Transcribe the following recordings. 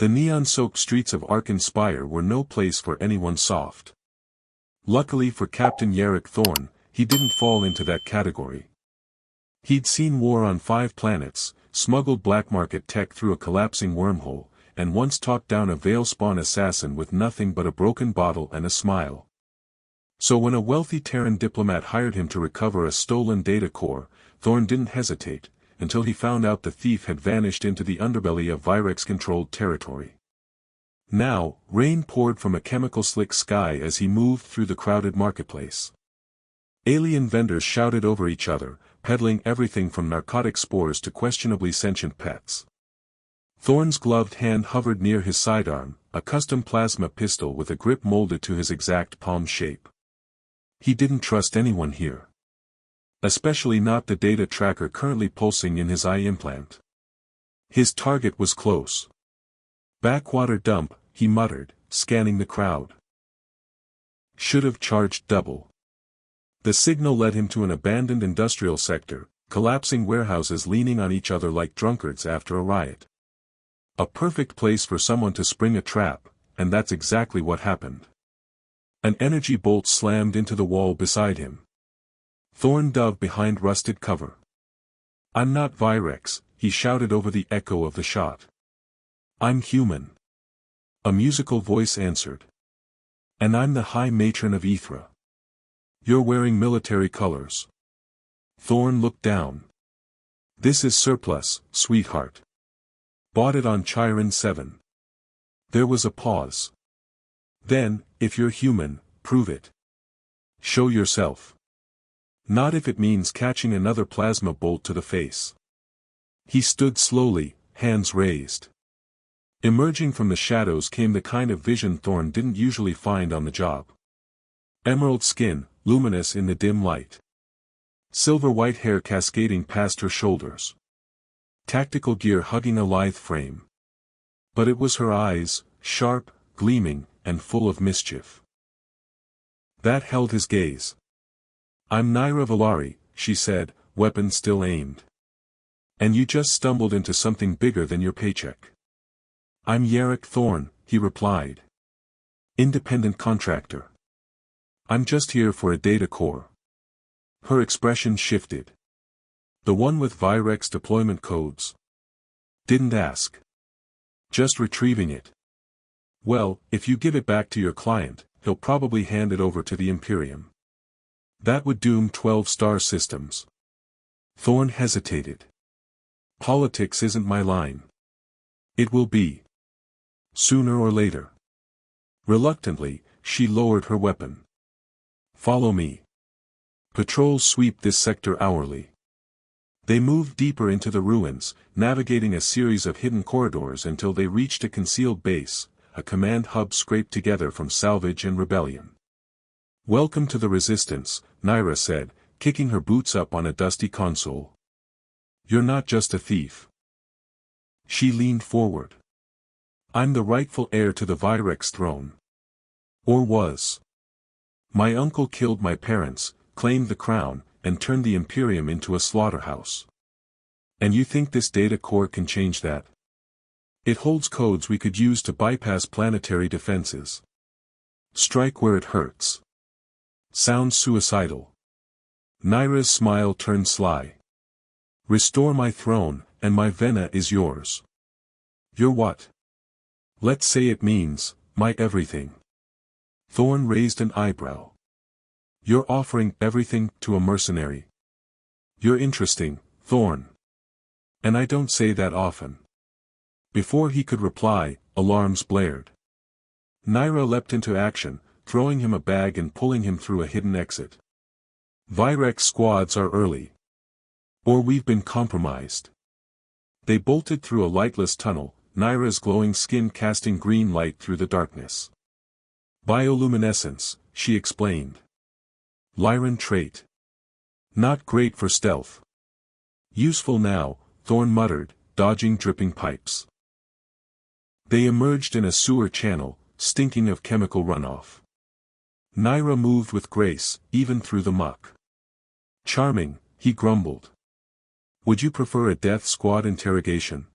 The neon-soaked streets of Ark Spire were no place for anyone soft. Luckily for Captain Yarrick Thorn, he didn't fall into that category. He'd seen war on 5 planets, smuggled black market tech through a collapsing wormhole, and once talked down a Veil-spawn assassin with nothing but a broken bottle and a smile. So when a wealthy Terran diplomat hired him to recover a stolen data core, Thorn didn't hesitate, until he found out the thief had vanished into the underbelly of Virex-controlled territory. Now, rain poured from a chemical-slick sky as he moved through the crowded marketplace. Alien vendors shouted over each other, peddling everything from narcotic spores to questionably sentient pets. Thorn's gloved hand hovered near his sidearm, a custom plasma pistol with a grip molded to his exact palm shape. He didn't trust anyone here. Especially not the data tracker currently pulsing in his eye implant. His target was close. Backwater dump, he muttered, scanning the crowd. Should have charged double. The signal led him to an abandoned industrial sector, collapsing warehouses leaning on each other like drunkards after a riot. A perfect place for someone to spring a trap, and that's exactly what happened. An energy bolt slammed into the wall beside him. Thorn dove behind rusted cover. "I'm not Virex," he shouted over the echo of the shot. "I'm human." A musical voice answered. "And I'm the High Matron of Ethra. You're wearing military colors." Thorn looked down. "This is surplus, sweetheart. Bought it on Chiron 7. There was a pause. "Then, if you're human, prove it. Show yourself. Not if it means catching another plasma bolt to the face." He stood slowly, hands raised. Emerging from the shadows came the kind of vision Thorn didn't usually find on the job. Emerald skin, luminous in the dim light. Silver-white hair cascading past her shoulders. Tactical gear hugging a lithe frame. But it was her eyes, sharp, gleaming, and full of mischief. That held his gaze. "I'm Naira Valari," she said, weapon still aimed. "And you just stumbled into something bigger than your paycheck." "I'm Yarrick Thorn," he replied. "Independent contractor. I'm just here for a data core." Her expression shifted. "The one with Virex deployment codes?" "Didn't ask. Just retrieving it." "Well, if you give it back to your client, he'll probably hand it over to the Imperium. That would doom 12 star systems." Thorn hesitated. "Politics isn't my line." "It will be. Sooner or later." Reluctantly, she lowered her weapon. "Follow me. Patrols sweep this sector hourly." They moved deeper into the ruins, navigating a series of hidden corridors until they reached a concealed base, a command hub scraped together from salvage and rebellion. "Welcome to the Resistance," Naira said, kicking her boots up on a dusty console. "You're not just a thief." She leaned forward. "I'm the rightful heir to the Virex throne. Or was. My uncle killed my parents, claimed the crown, and turned the Imperium into a slaughterhouse. And you think this data core can change that? It holds codes we could use to bypass planetary defenses. Strike where it hurts. Sounds suicidal." Naira's smile turned sly. "Restore my throne, and my Vena is yours." "Your what?" "Let's say it means, my everything." Thorn raised an eyebrow. "You're offering everything to a mercenary. You're interesting, Thorn. And I don't say that often." Before he could reply, alarms blared. Naira leapt into action, throwing him a bag and pulling him through a hidden exit. "Virex squads are early. Or we've been compromised." They bolted through a lightless tunnel, Naira's glowing skin casting green light through the darkness. "Bioluminescence," she explained. "Lyran trait. Not great for stealth." "Useful now," Thorn muttered, dodging dripping pipes. They emerged in a sewer channel, stinking of chemical runoff. Naira moved with grace, even through the muck. "Charming," he grumbled. "Would you prefer a death squad interrogation?"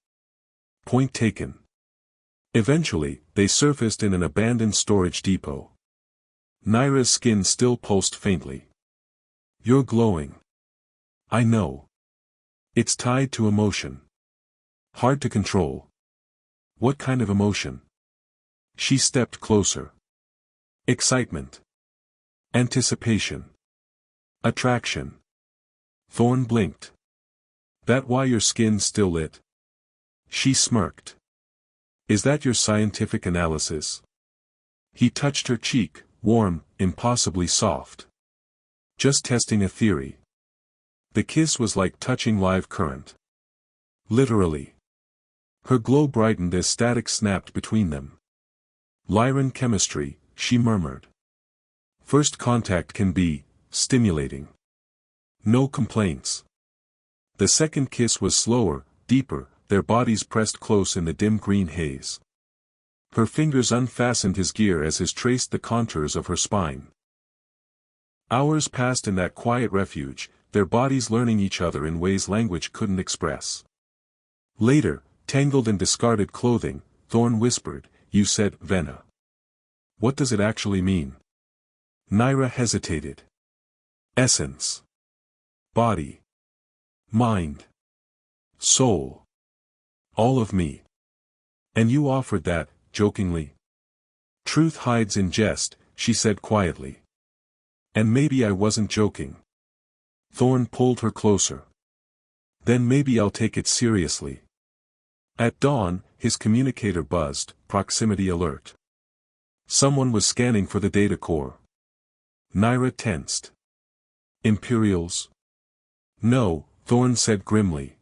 "Point taken." Eventually, they surfaced in an abandoned storage depot. Naira's skin still pulsed faintly. You're glowing. I know. It's tied to emotion. Hard to control. What kind of emotion? She stepped closer. Excitement. Anticipation. Attraction. Thorn blinked. That why your skin's still lit? She smirked. Is that your scientific analysis? He touched her cheek, warm, impossibly soft. Just testing a theory. The kiss was like touching live current. Literally. Her glow brightened as static snapped between them. Lyran chemistry, she murmured. First contact can be stimulating. No complaints. The second kiss was slower, deeper, their bodies pressed close in the dim green haze. Her fingers unfastened his gear as his traced the contours of her spine. Hours passed in that quiet refuge, their bodies learning each other in ways language couldn't express. Later, tangled in discarded clothing, Thorn whispered, "You said Vena. What does it actually mean?" Naira hesitated. Essence. Body. Mind. Soul. All of me. And you offered that, jokingly. Truth hides in jest, she said quietly. And maybe I wasn't joking. Thorn pulled her closer. Then maybe I'll take it seriously. At dawn, his communicator buzzed, proximity alert. Someone was scanning for the data core. Naira tensed. Imperials? No, Thorn said grimly.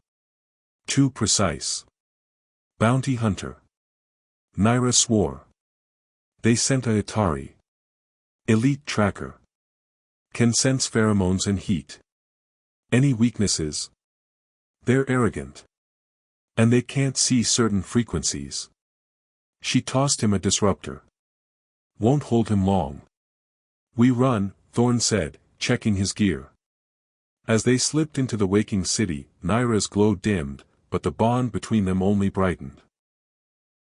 Too precise. Bounty hunter. Naira swore. They sent a Atari. Elite tracker. Can sense pheromones and heat. Any weaknesses? They're arrogant. And they can't see certain frequencies. She tossed him a disruptor. Won't hold him long. We run, Thorn said, checking his gear. As they slipped into the waking city, Naira's glow dimmed, but the bond between them only brightened.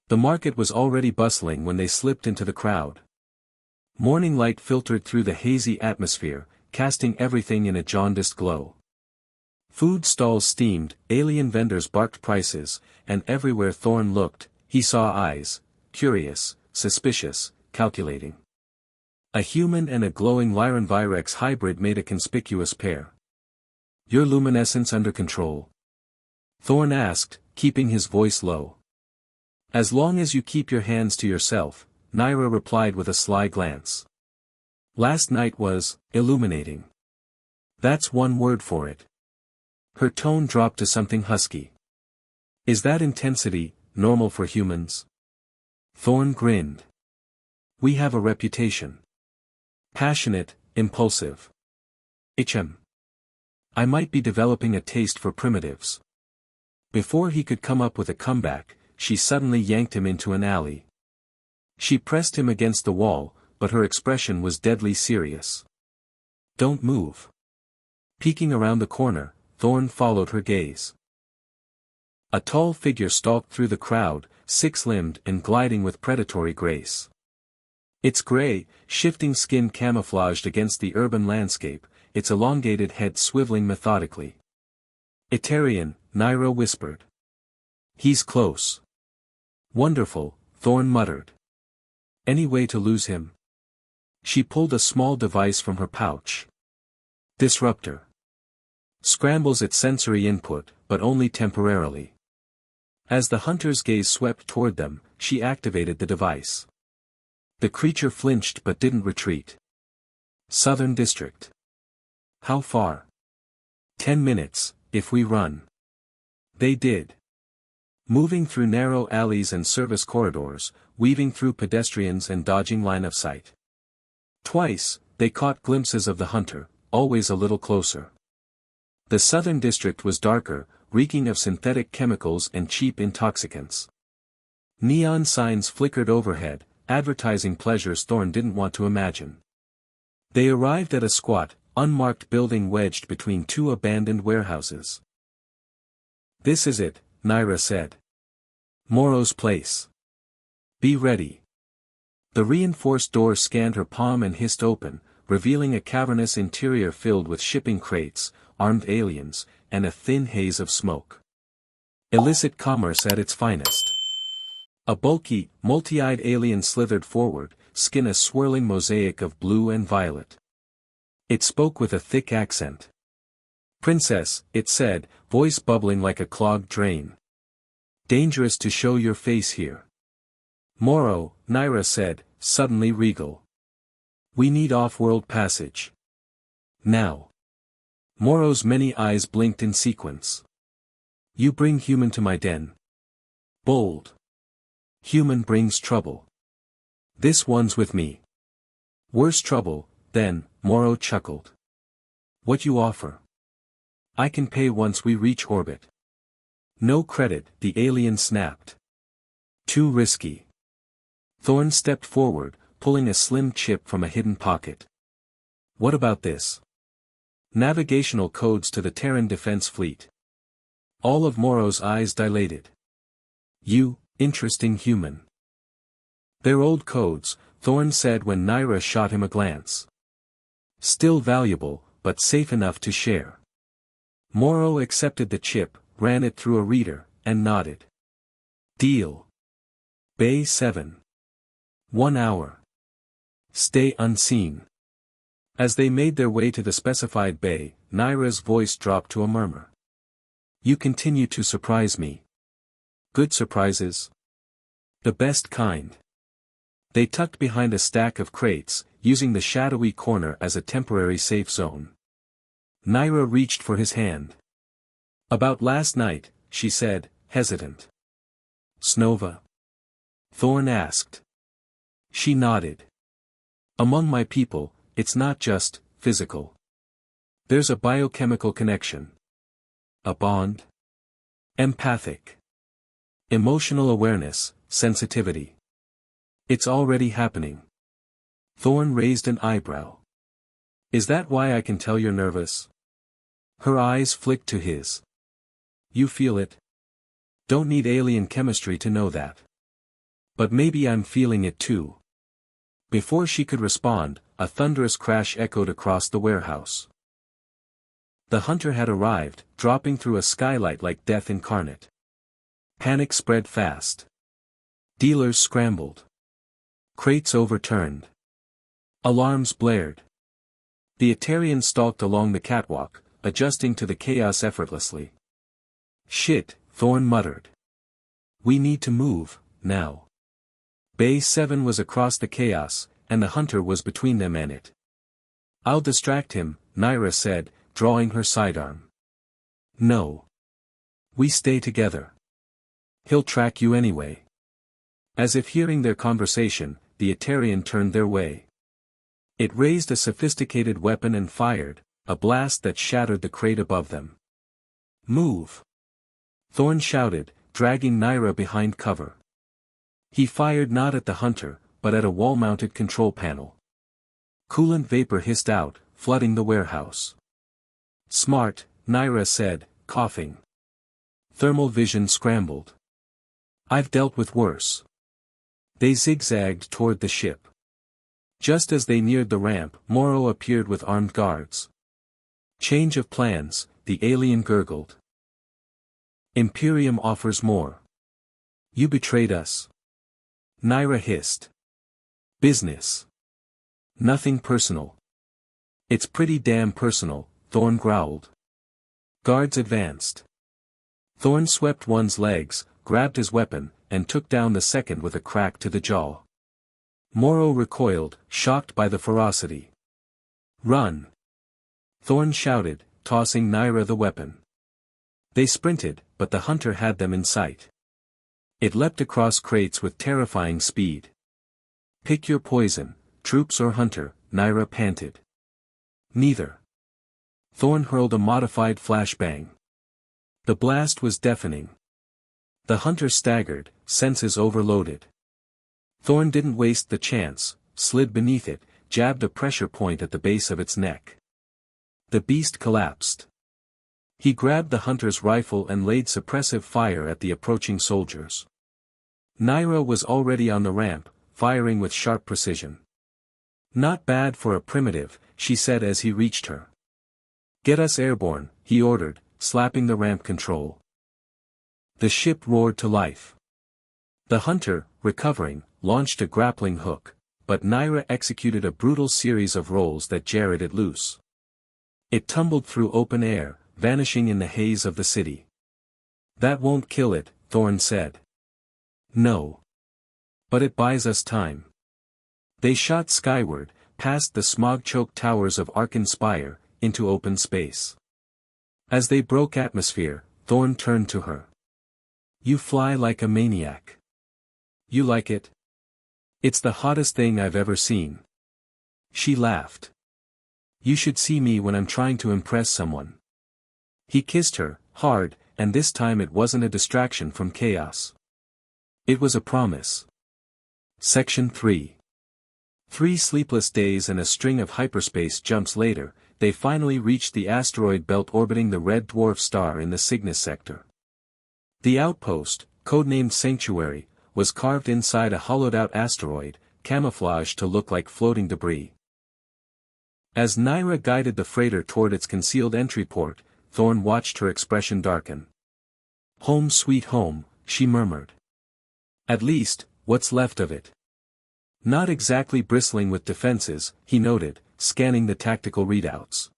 The market was already bustling when they slipped into the crowd. Morning light filtered through the hazy atmosphere, casting everything in a jaundiced glow. Food stalls steamed, alien vendors barked prices, and everywhere Thorn looked, he saw eyes, curious, suspicious, calculating. A human and a glowing Lyran-Virex hybrid made a conspicuous pair. Your luminescence under control? Thorn asked, keeping his voice low. As long as you keep your hands to yourself, Naira replied with a sly glance. Last night was illuminating. That's one word for it. Her tone dropped to something husky. Is that intensity normal for humans? Thorn grinned. We have a reputation. Passionate, impulsive. I might be developing a taste for primitives. Before he could come up with a comeback, she suddenly yanked him into an alley. She pressed him against the wall, but her expression was deadly serious. Don't move. Peeking around the corner, Thorn followed her gaze. A tall figure stalked through the crowd, six-limbed and gliding with predatory grace. Its gray, shifting skin camouflaged against the urban landscape, its elongated head swiveling methodically. Etarian, Naira whispered. He's close. Wonderful, Thorn muttered. Any way to lose him? She pulled a small device from her pouch. Disruptor. Scrambles its sensory input, but only temporarily. As the hunter's gaze swept toward them, she activated the device. The creature flinched but didn't retreat. Southern District. How far? 10 minutes, if we run. They did. Moving through narrow alleys and service corridors, weaving through pedestrians and dodging line of sight. Twice, they caught glimpses of the hunter, always a little closer. The Southern District was darker, reeking of synthetic chemicals and cheap intoxicants. Neon signs flickered overhead, advertising pleasures Thorn didn't want to imagine. They arrived at a squat, unmarked building wedged between two abandoned warehouses. This is it, Naira said. Morrow's place. Be ready. The reinforced door scanned her palm and hissed open, revealing a cavernous interior filled with shipping crates, armed aliens, and a thin haze of smoke. Illicit commerce at its finest. A bulky, multi-eyed alien slithered forward, skin a swirling mosaic of blue and violet. It spoke with a thick accent. "Princess," it said, voice bubbling like a clogged drain. "Dangerous to show your face here." "Moro," Naira said, suddenly regal. "We need off-world passage. Now." Moro's many eyes blinked in sequence. "You bring human to my den." "Bold. Human brings trouble. This one's with me." "Worse trouble, then," Moro chuckled. "What you offer?" "I can pay once we reach orbit." "No credit," the alien snapped. "Too risky." Thorn stepped forward, pulling a slim chip from a hidden pocket. "What about this?" "Navigational codes to the Terran defense fleet." All of Moro's eyes dilated. "You, interesting human." "They're old codes," Thorn said when Naira shot him a glance. "Still valuable, but safe enough to share." Moro accepted the chip, ran it through a reader, and nodded. "Deal. Bay 7. 1 hour. Stay unseen." As they made their way to the specified bay, Naira's voice dropped to a murmur. "You continue to surprise me. Good surprises? The best kind." They tucked behind a stack of crates, using the shadowy corner as a temporary safe zone. Naira reached for his hand. "About last night," she said, hesitant. "Snuvva?" Thorn asked. She nodded. "Among my people, it's not just physical. There's a biochemical connection. A bond? Empathic. Emotional awareness, sensitivity. It's already happening." Thorn raised an eyebrow. "Is that why I can tell you're nervous?" Her eyes flicked to his. "You feel it? Don't need alien chemistry to know that. But maybe I'm feeling it too." Before she could respond, a thunderous crash echoed across the warehouse. The hunter had arrived, dropping through a skylight like death incarnate. Panic spread fast. Dealers scrambled. Crates overturned. Alarms blared. The Etarian stalked along the catwalk, adjusting to the chaos effortlessly. "Shit," Thorn muttered. "We need to move, now." Bay 7 was across the chaos, and the hunter was between them and it. "I'll distract him," Naira said, drawing her sidearm. "No. We stay together. He'll track you anyway." As if hearing their conversation, the Etarian turned their way. It raised a sophisticated weapon and fired, a blast that shattered the crate above them. "Move!" Thorn shouted, dragging Naira behind cover. He fired not at the hunter, but at a wall-mounted control panel. Coolant vapor hissed out, flooding the warehouse. "Smart," Naira said, coughing. Thermal vision scrambled. "I've dealt with worse." They zigzagged toward the ship. Just as they neared the ramp, Moro appeared with armed guards. "Change of plans," the alien gurgled. "Imperium offers more. You betrayed us." Naira hissed. "Business. Nothing personal." "It's pretty damn personal," Thorn growled. Guards advanced. Thorn swept one's legs, grabbed his weapon, and took down the second with a crack to the jaw. Moro recoiled, shocked by the ferocity. "Run!" Thorn shouted, tossing Naira the weapon. They sprinted, but the hunter had them in sight. It leapt across crates with terrifying speed. "Pick your poison, troops or hunter," Naira panted. "Neither." Thorn hurled a modified flashbang. The blast was deafening. The hunter staggered, senses overloaded. Thorn didn't waste the chance, slid beneath it, jabbed a pressure point at the base of its neck. The beast collapsed. He grabbed the hunter's rifle and laid suppressive fire at the approaching soldiers. Naira was already on the ramp, firing with sharp precision. "Not bad for a primitive," she said as he reached her. "Get us airborne," he ordered, slapping the ramp control. The ship roared to life. The hunter, recovering, launched a grappling hook, but Naira executed a brutal series of rolls that jarred it loose. It tumbled through open air, vanishing in the haze of the city. "That won't kill it," Thorn said. "No. But it buys us time." They shot skyward, past the smog-choked towers of Arkan Spire, into open space. As they broke atmosphere, Thorn turned to her. "You fly like a maniac. You like it?" "It's the hottest thing I've ever seen." She laughed. "You should see me when I'm trying to impress someone." He kissed her, hard, and this time it wasn't a distraction from chaos. It was a promise. Section 3. 3 sleepless days and a string of hyperspace jumps later, they finally reached the asteroid belt orbiting the red dwarf star in the Cygnus sector. The outpost, codenamed Sanctuary, was carved inside a hollowed-out asteroid, camouflaged to look like floating debris. As Naira guided the freighter toward its concealed entry port, Thorn watched her expression darken. "Home sweet home," she murmured. "At least, what's left of it." "Not exactly bristling with defenses," he noted, scanning the tactical readouts.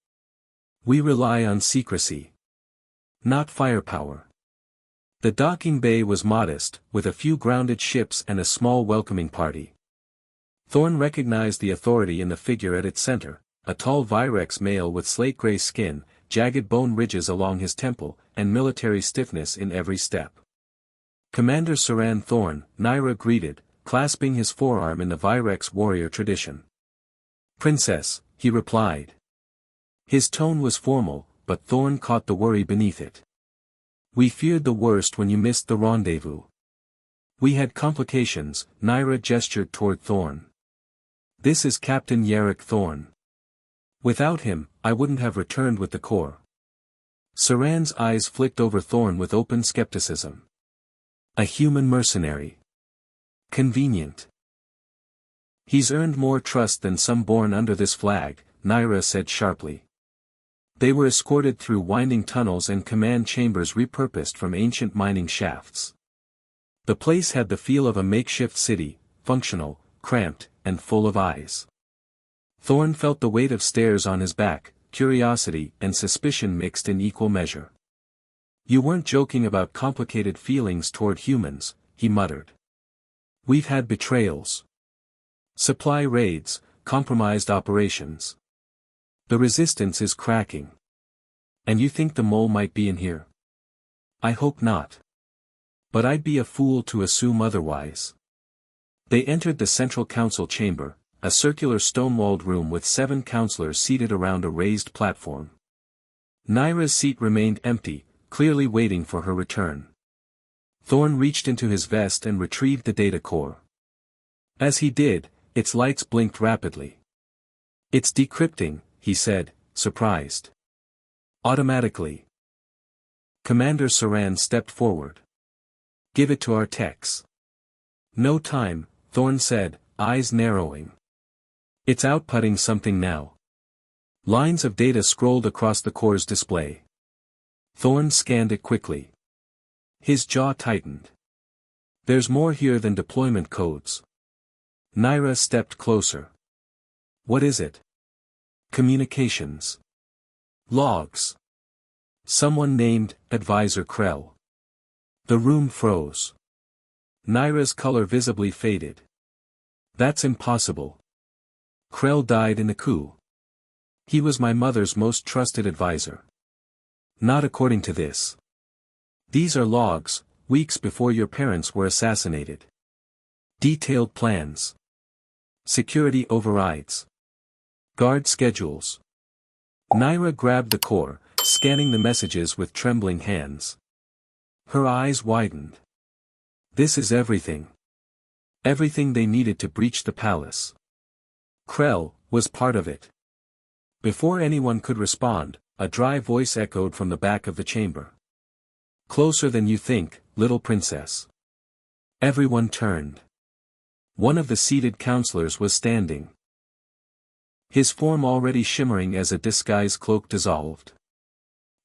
"We rely on secrecy. Not firepower." The docking bay was modest, with a few grounded ships and a small welcoming party. Thorn recognized the authority in the figure at its center, a tall Virex male with slate-gray skin, jagged bone ridges along his temple, and military stiffness in every step. "Commander Saran Thorn," Naira greeted, clasping his forearm in the Virex warrior tradition. "Princess," he replied. His tone was formal, but Thorn caught the worry beneath it. "We feared the worst when you missed the rendezvous." "We had complications," Naira gestured toward Thorn. "This is Captain Yarrick Thorn. Without him, I wouldn't have returned with the Corps." Saran's eyes flicked over Thorn with open skepticism. "A human mercenary. Convenient. He's earned more trust than some born under this flag," Naira said sharply. They were escorted through winding tunnels and command chambers repurposed from ancient mining shafts. The place had the feel of a makeshift city, functional, cramped, and full of eyes. Thorn felt the weight of stairs on his back, curiosity and suspicion mixed in equal measure. "You weren't joking about complicated feelings toward humans," he muttered. "We've had betrayals. Supply raids, compromised operations. The resistance is cracking. And you think the mole might be in here? I hope not. But I'd be a fool to assume otherwise." They entered the central council chamber, a circular stone-walled room with 7 counselors seated around a raised platform. Naira's seat remained empty, clearly waiting for her return. Thorn reached into his vest and retrieved the data core. As he did, its lights blinked rapidly. "It's decrypting," he said, surprised. "Automatically." Commander Saran stepped forward. "Give it to our techs." "No time," Thorn said, eyes narrowing. "It's outputting something now." Lines of data scrolled across the core's display. Thorn scanned it quickly. His jaw tightened. "There's more here than deployment codes." Naira stepped closer. "What is it?" "Communications. Logs. Someone named Advisor Krell." The room froze. Naira's color visibly faded. "That's impossible. Krell died in a coup. He was my mother's most trusted advisor." "Not according to this. These are logs, weeks before your parents were assassinated. Detailed plans. Security overrides. Guard schedules." Naira grabbed the core, scanning the messages with trembling hands. Her eyes widened. "This is everything. Everything they needed to breach the palace. Krell was part of it." Before anyone could respond, a dry voice echoed from the back of the chamber. "Closer than you think, little princess." Everyone turned. One of the seated counselors was standing. His form already shimmering as a disguise cloak dissolved.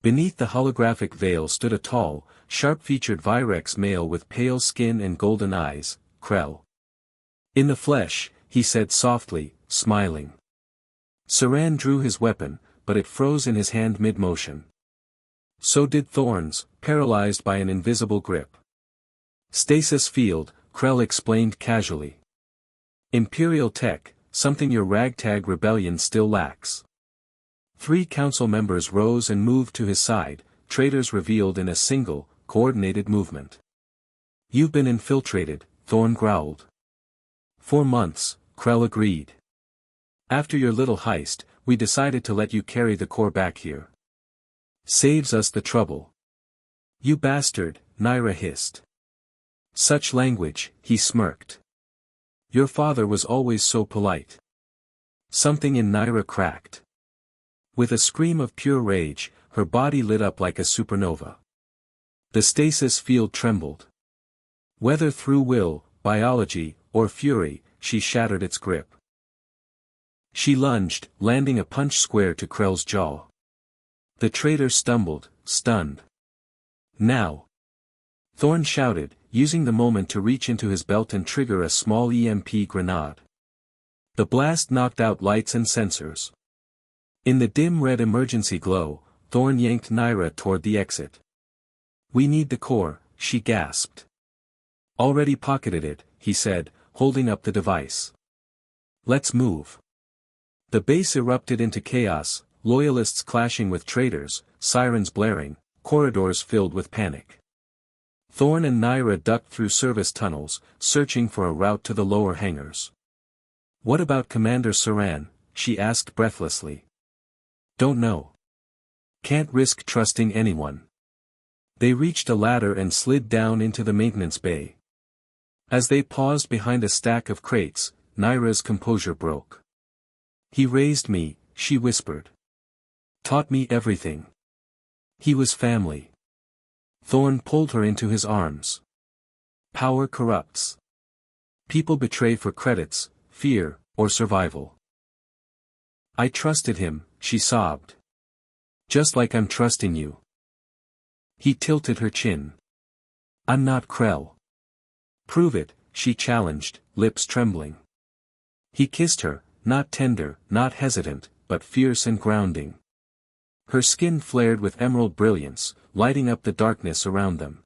Beneath the holographic veil stood a tall, sharp-featured Virex male with pale skin and golden eyes, Krell. In the flesh, he said softly, smiling. Saran drew his weapon, but it froze in his hand mid-motion. So did Thorn's, paralyzed by an invisible grip. Stasis field, Krell explained casually. Imperial tech, something your ragtag rebellion still lacks. 3 council members rose and moved to his side, traitors revealed in a single, coordinated movement. You've been infiltrated, Thorn growled. 4 months, Krell agreed. After your little heist, we decided to let you carry the core back here. Saves us the trouble. You bastard, Naira hissed. Such language, he smirked. Your father was always so polite. Something in Naira cracked. With a scream of pure rage, her body lit up like a supernova. The stasis field trembled. Whether through will, biology, or fury, she shattered its grip. She lunged, landing a punch square to Krell's jaw. The traitor stumbled, stunned. Now! Thorn shouted, using the moment to reach into his belt and trigger a small EMP grenade. The blast knocked out lights and sensors. In the dim red emergency glow, Thorn yanked Naira toward the exit. We need the core, she gasped. Already pocketed it, he said, holding up the device. Let's move. The base erupted into chaos, loyalists clashing with traitors, sirens blaring, corridors filled with panic. Thorn and Naira ducked through service tunnels, searching for a route to the lower hangars. What about Commander Saran? She asked breathlessly. Don't know. Can't risk trusting anyone. They reached a ladder and slid down into the maintenance bay. As they paused behind a stack of crates, Naira's composure broke. He raised me, she whispered. Taught me everything. He was family. Thorn pulled her into his arms. Power corrupts. People betray for credits, fear, or survival. I trusted him, she sobbed. Just like I'm trusting you. He tilted her chin. I'm not Krell. Prove it, she challenged, lips trembling. He kissed her, not tender, not hesitant, but fierce and grounding. Her skin flared with emerald brilliance, lighting up the darkness around them.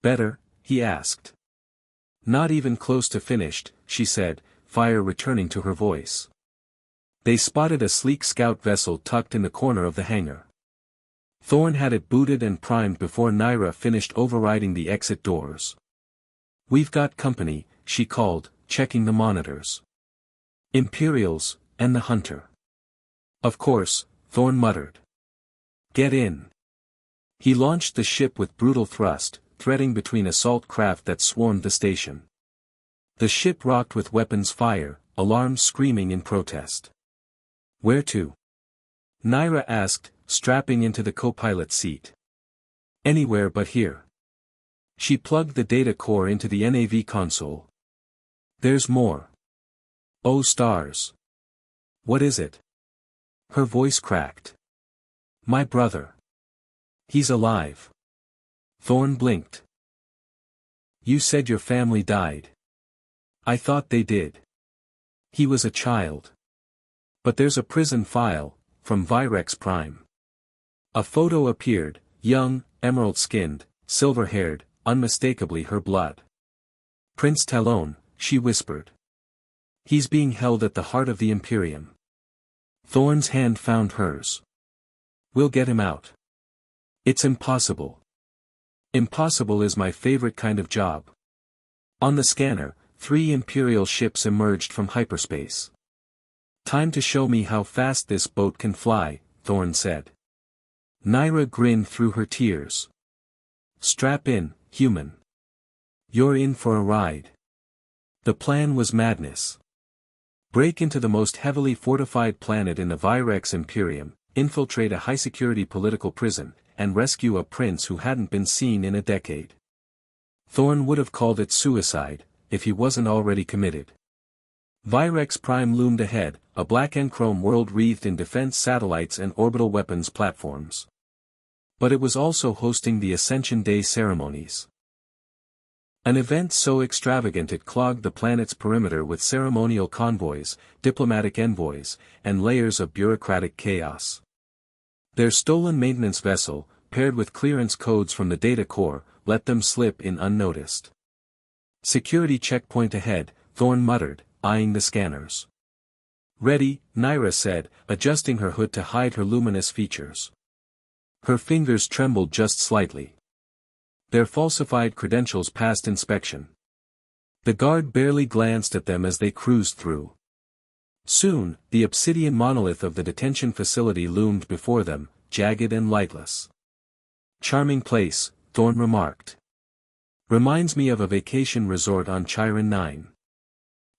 Better? He asked. Not even close to finished, she said, fire returning to her voice. They spotted a sleek scout vessel tucked in the corner of the hangar. Thorn had it booted and primed before Naira finished overriding the exit doors. We've got company, she called, checking the monitors. Imperials, and the hunter. Of course, Thorn muttered. Get in. He launched the ship with brutal thrust, threading between assault craft that swarmed the station. The ship rocked with weapons fire, alarms screaming in protest. Where to? Naira asked, strapping into the co-pilot seat. Anywhere but here. She plugged the data core into the NAV console. There's more. Oh stars. What is it? Her voice cracked. My brother. He's alive. Thorn blinked. You said your family died. I thought they did. He was a child. But there's a prison file, from Virex Prime. A photo appeared, young, emerald-skinned, silver-haired, unmistakably her blood. Prince Talon, she whispered. He's being held at the heart of the Imperium. Thorn's hand found hers. We'll get him out. It's impossible. Impossible is my favorite kind of job. On the scanner, 3 Imperial ships emerged from hyperspace. Time to show me how fast this boat can fly, Thorn said. Naira grinned through her tears. Strap in, human. You're in for a ride. The plan was madness. Break into the most heavily fortified planet in the Virex Imperium, infiltrate a high-security political prison, and rescue a prince who hadn't been seen in a decade. Thorn would have called it suicide, if he wasn't already committed. Virex Prime loomed ahead, a black and chrome world wreathed in defense satellites and orbital weapons platforms. But it was also hosting the Ascension Day ceremonies. An event so extravagant it clogged the planet's perimeter with ceremonial convoys, diplomatic envoys, and layers of bureaucratic chaos. Their stolen maintenance vessel, paired with clearance codes from the data core, let them slip in unnoticed. Security checkpoint ahead, Thorn muttered, eyeing the scanners. Ready, Naira said, adjusting her hood to hide her luminous features. Her fingers trembled just slightly. Their falsified credentials passed inspection. The guard barely glanced at them as they cruised through. Soon, the obsidian monolith of the detention facility loomed before them, jagged and lightless. Charming place, Thorn remarked. Reminds me of a vacation resort on Chiron 9.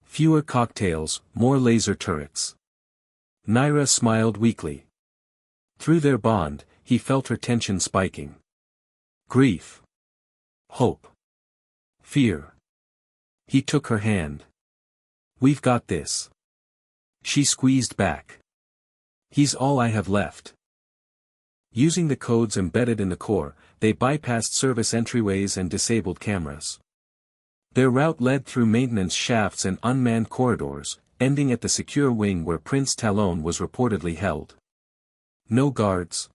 Fewer cocktails, more laser turrets. Naira smiled weakly. Through their bond, he felt her tension spiking. Grief. Hope. Fear. He took her hand. We've got this. She squeezed back. He's all I have left. Using the codes embedded in the core, they bypassed service entryways and disabled cameras. Their route led through maintenance shafts and unmanned corridors, ending at the secure wing where Prince Talon was reportedly held. No guards.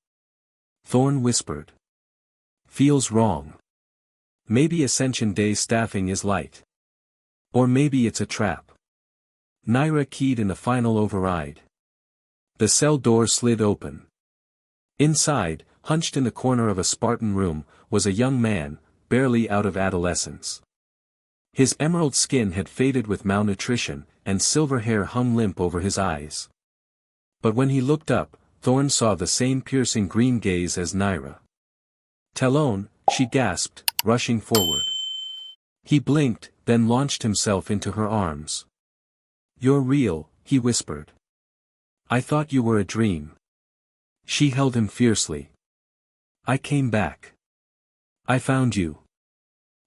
Thorn whispered. Feels wrong. Maybe Ascension Day staffing is light. Or maybe it's a trap. Naira keyed in the final override. The cell door slid open. Inside, hunched in the corner of a Spartan room, was a young man, barely out of adolescence. His emerald skin had faded with malnutrition, and silver hair hung limp over his eyes. But when he looked up, Thorn saw the same piercing green gaze as Naira. Talon, she gasped, rushing forward. He blinked, then launched himself into her arms. You're real, he whispered. I thought you were a dream. She held him fiercely. I came back. I found you.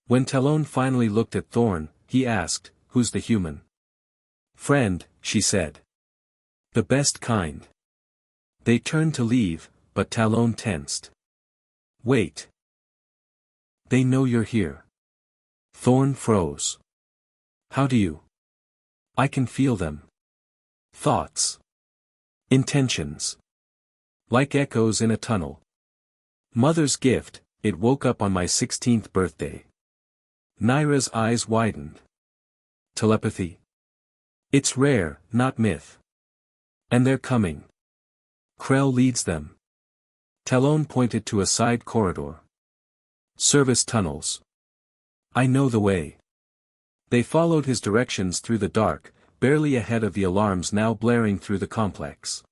When Talon finally looked at Thorn, he asked, who's the human? Friend, she said. The best kind. They turned to leave, but Talon tensed. Wait. They know you're here. Thorn froze. How do you? I can feel them. Thoughts. Intentions. Like echoes in a tunnel. Mother's gift, it woke up on my 16th birthday. Naira's eyes widened. Telepathy? It's rare, not myth. And they're coming. Krell leads them. Talon pointed to a side corridor. Service tunnels. I know the way. They followed his directions through the dark, barely ahead of the alarms now blaring through the complex.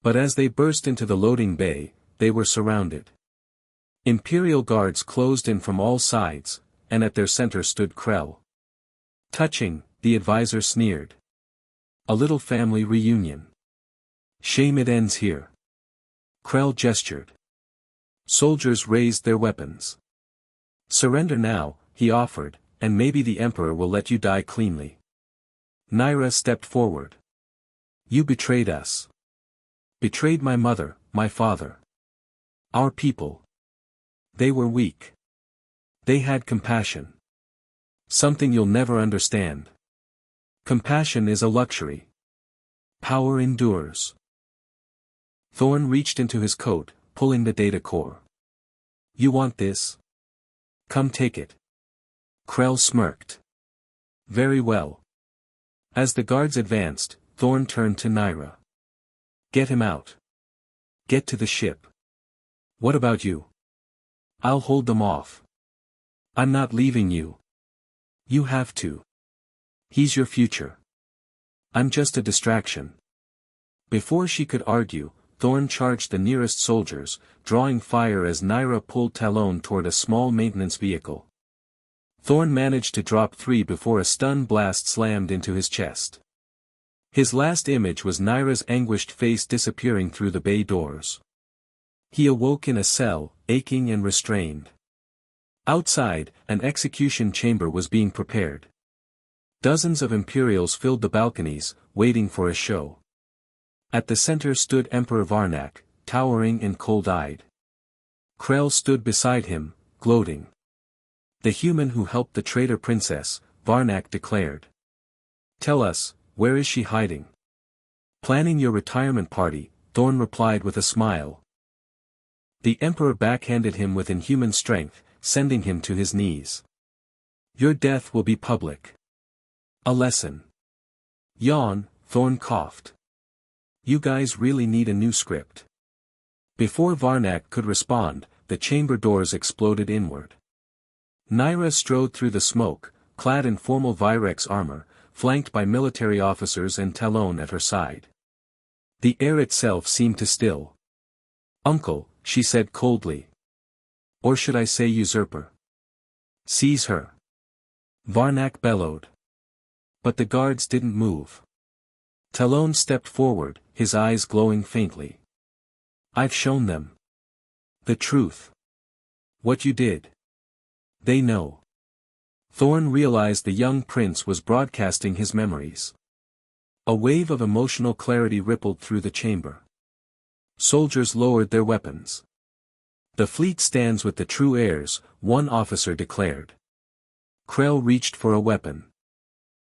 But as they burst into the loading bay, they were surrounded. Imperial guards closed in from all sides, and at their center stood Krell. Touching, the advisor sneered. A little family reunion. Shame it ends here. Krell gestured. Soldiers raised their weapons. Surrender now, he offered, and maybe the Emperor will let you die cleanly. Naira stepped forward. You betrayed us. Betrayed my mother, my father. Our people. They were weak. They had compassion. Something you'll never understand. Compassion is a luxury. Power endures. Thorn reached into his coat, pulling the data core. You want this? Come take it. Krell smirked. Very well. As the guards advanced, Thorn turned to Naira. Get him out. Get to the ship. What about you? I'll hold them off. I'm not leaving you. You have to. He's your future. I'm just a distraction. Before she could argue, Thorn charged the nearest soldiers, drawing fire as Naira pulled Talon toward a small maintenance vehicle. Thorn managed to drop 3 before a stun blast slammed into his chest. His last image was Naira's anguished face disappearing through the bay doors. He awoke in a cell, aching and restrained. Outside, an execution chamber was being prepared. Dozens of Imperials filled the balconies, waiting for a show. At the center stood Emperor Varnak, towering and cold-eyed. Krell stood beside him, gloating. "The human who helped the traitor princess," Varnak declared. "Tell us, where is she hiding?" "Planning your retirement party," Thorn replied with a smile. The Emperor backhanded him with inhuman strength, sending him to his knees. "Your death will be public. A lesson." "Yawn," Thorn coughed. "You guys really need a new script." Before Varnak could respond, the chamber doors exploded inward. Naira strode through the smoke, clad in formal Virex armor, flanked by military officers and Talon at her side. The air itself seemed to still. "Uncle," she said coldly. "Or should I say usurper? Seize her." Varnak bellowed. But the guards didn't move. Talon stepped forward, his eyes glowing faintly. "I've shown them the truth. What you did. They know." Thorn realized the young prince was broadcasting his memories. A wave of emotional clarity rippled through the chamber. Soldiers lowered their weapons. "The fleet stands with the true heirs," one officer declared. Krell reached for a weapon.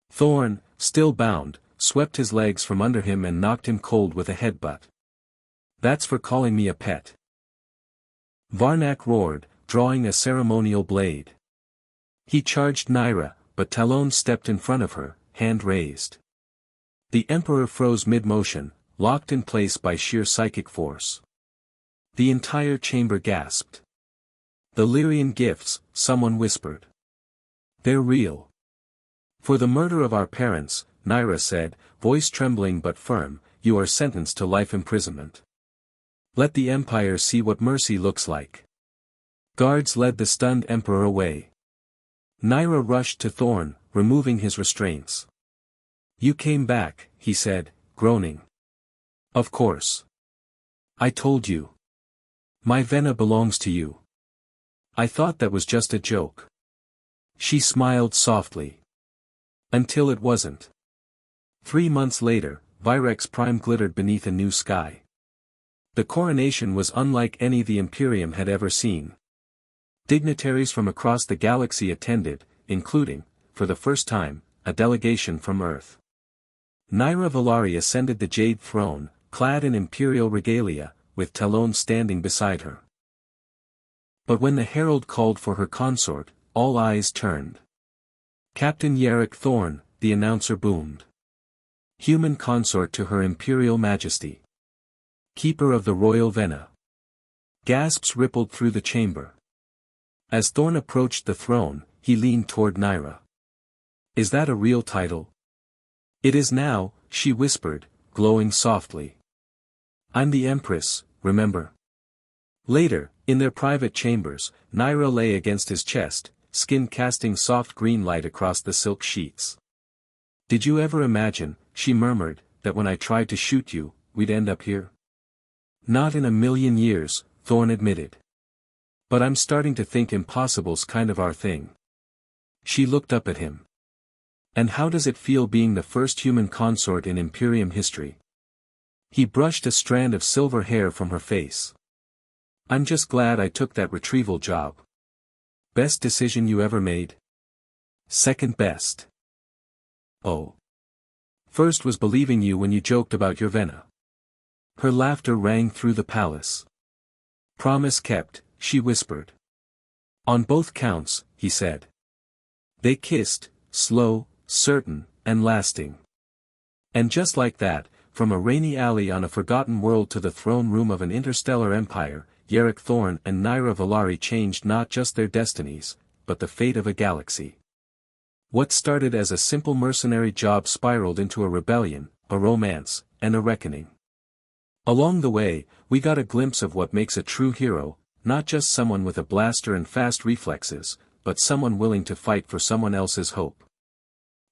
Thorn, still bound, swept his legs from under him and knocked him cold with a headbutt. "That's for calling me a pet." Varnak roared, drawing a ceremonial blade. He charged Naira, but Talon stepped in front of her, hand raised. The Emperor froze mid-motion, locked in place by sheer psychic force. The entire chamber gasped. "The Lyrian gifts," someone whispered. "They're real." "For the murder of our parents," Naira said, voice trembling but firm, "you are sentenced to life imprisonment. Let the Empire see what mercy looks like." Guards led the stunned Emperor away. Naira rushed to Thorn, removing his restraints. "You came back," he said, groaning. "Of course. I told you. My Vena belongs to you. I thought that was just a joke." She smiled softly. Until it wasn't. 3 months later, Virex Prime glittered beneath a new sky. The coronation was unlike any the Imperium had ever seen. Dignitaries from across the galaxy attended, including, for the first time, a delegation from Earth. Naira Valari ascended the Jade Throne, clad in imperial regalia, with Talon standing beside her. But when the herald called for her consort, all eyes turned. "Captain Yarrick Thorn," the announcer boomed. "Human consort to her Imperial Majesty. Keeper of the Royal Vena." Gasps rippled through the chamber. As Thorn approached the throne, he leaned toward Naira. "Is that a real title?" "It is now," she whispered, glowing softly. "I'm the Empress, remember?" Later, in their private chambers, Naira lay against his chest, skin casting soft green light across the silk sheets. "Did you ever imagine," she murmured, "that when I tried to shoot you, we'd end up here?" "Not in a million years," Thorn admitted. "But I'm starting to think impossible's kind of our thing." She looked up at him. "And how does it feel being the first human consort in Imperium history?" He brushed a strand of silver hair from her face. "I'm just glad I took that retrieval job." "Best decision you ever made?" "Second best." "Oh. First was believing you when you joked about your Vena." Her laughter rang through the palace. "Promise kept," she whispered. "On both counts," he said. They kissed, slow, certain, and lasting. And just like that, from a rainy alley on a forgotten world to the throne room of an interstellar empire, Yarrick Thorn and Naira Valari changed not just their destinies, but the fate of a galaxy. What started as a simple mercenary job spiraled into a rebellion, a romance, and a reckoning. Along the way, we got a glimpse of what makes a true hero, not just someone with a blaster and fast reflexes, but someone willing to fight for someone else's hope.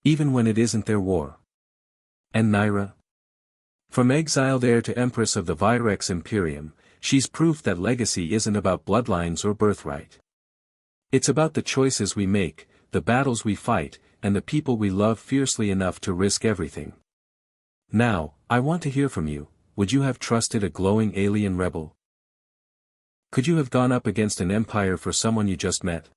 Even when it isn't their war. And Naira? From exiled heir to Empress of the Virex Imperium, she's proof that legacy isn't about bloodlines or birthright. It's about the choices we make, the battles we fight, and the people we love fiercely enough to risk everything. Now, I want to hear from you. Would you have trusted a glowing alien rebel? Could you have gone up against an empire for someone you just met?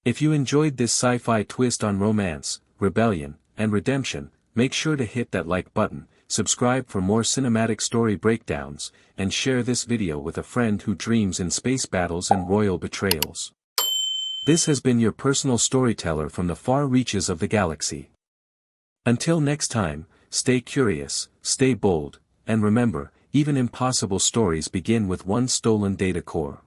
If you enjoyed this sci-fi twist on romance, rebellion, and redemption, make sure to hit that like button, subscribe for more cinematic story breakdowns, and share this video with a friend who dreams in space battles and royal betrayals. This has been your personal storyteller from the far reaches of the galaxy. Until next time, stay curious, stay bold, and remember, even impossible stories begin with one stolen data core.